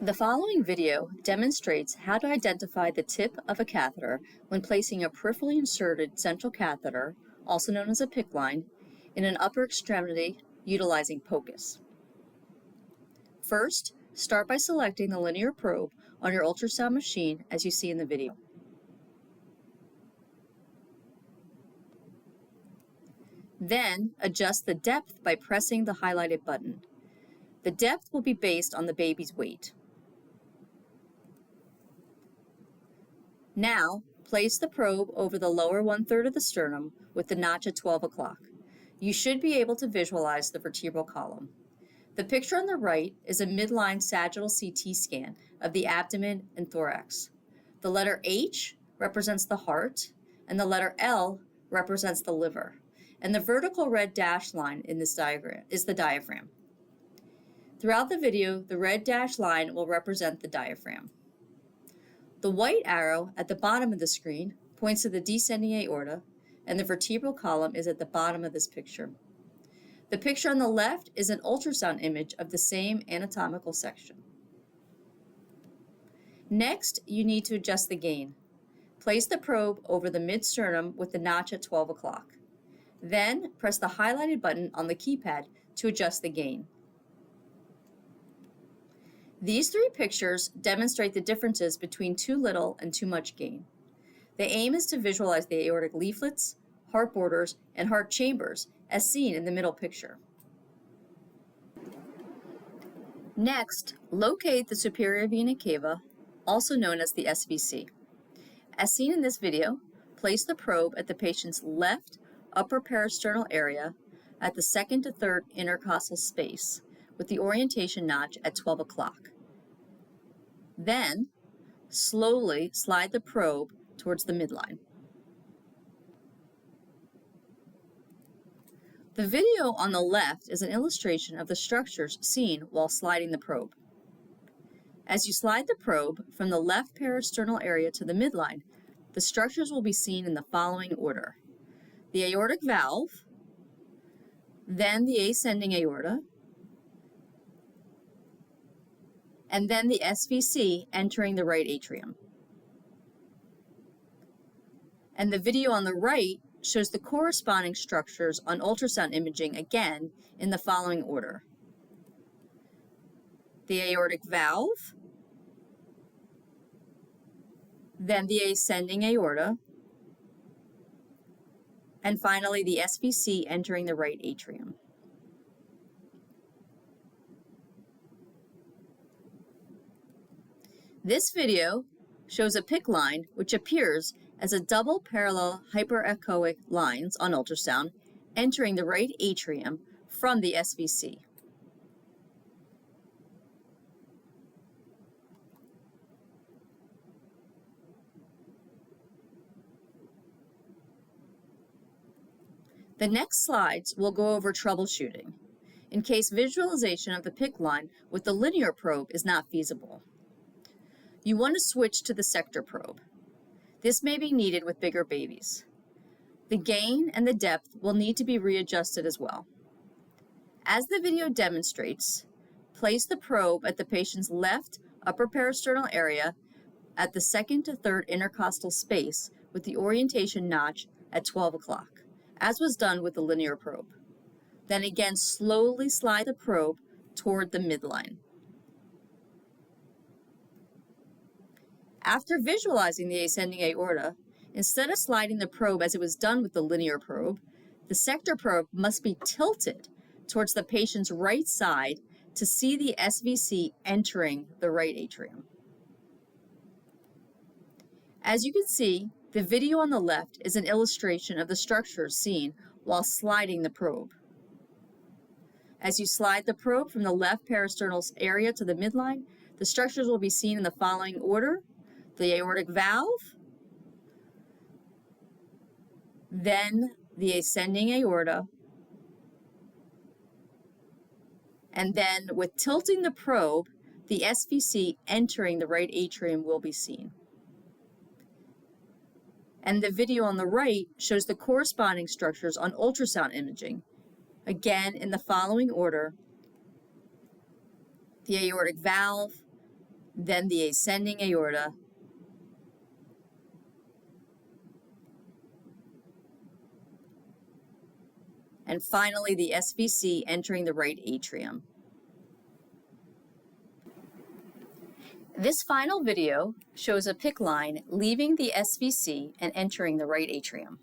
The following video demonstrates how to identify the tip of a catheter when placing a peripherally inserted central catheter, also known as a PICC line, in an upper extremity utilizing Pocus. First, start by selecting the linear probe on your ultrasound machine as you see in the video. Then, adjust the depth by pressing the highlighted button. The depth will be based on the baby's weight. Now, place the probe over the lower 1/3 of the sternum with the notch at 12 o'clock. You should be able to visualize the vertebral column. The picture on the right is a midline sagittal CT scan of the abdomen and thorax. The letter H represents the heart, and the letter L represents the liver. And the vertical red dashed line in this diagram is the diaphragm. Throughout the video, the red dashed line will represent the diaphragm. The white arrow at the bottom of the screen points to the descending aorta, and the vertebral column is at the bottom of this picture. The picture on the left is an ultrasound image of the same anatomical section. Next, you need to adjust the gain. Place the probe over the mid-sternum with the notch at 12 o'clock. Then, press the highlighted button on the keypad to adjust the gain. These three pictures demonstrate the differences between too little and too much gain. The aim is to visualize the aortic leaflets, heart borders, and heart chambers as seen in the middle picture. Next, locate the superior vena cava, also known as the SVC. As seen in this video, place the probe at the patient's left upper parasternal area at the second to third intercostal space with the orientation notch at 12 o'clock. Then, slowly slide the probe towards the midline. The video on the left is an illustration of the structures seen while sliding the probe. As you slide the probe from the left parasternal area to the midline, the structures will be seen in the following order: the aortic valve, then the ascending aorta, and then the SVC entering the right atrium. And the video on the right shows the corresponding structures on ultrasound imaging again in the following order: the aortic valve, then the ascending aorta, and finally the SVC entering the right atrium. This video shows a PICC line which appears as a double parallel hyperechoic lines on ultrasound entering the right atrium from the SVC. The next slides will go over troubleshooting, in case visualization of the PICC line with the linear probe is not feasible. You want to switch to the sector probe. This may be needed with bigger babies. The gain and the depth will need to be readjusted as well. As the video demonstrates, place the probe at the patient's left upper parasternal area at the second to third intercostal space with the orientation notch at 12 o'clock, as was done with the linear probe. Then again, slowly slide the probe toward the midline. After visualizing the ascending aorta, instead of sliding the probe as it was done with the linear probe, the sector probe must be tilted towards the patient's right side to see the SVC entering the right atrium. As you can see, the video on the left is an illustration of the structures seen while sliding the probe. As you slide the probe from the left parasternal area to the midline, the structures will be seen in the following order: the aortic valve, then the ascending aorta, and then with tilting the probe, the SVC entering the right atrium will be seen. And the video on the right shows the corresponding structures on ultrasound imaging, again in the following order: the aortic valve, then the ascending aorta, and finally the SVC entering the right atrium. This final video shows a PICC line leaving the SVC and entering the right atrium.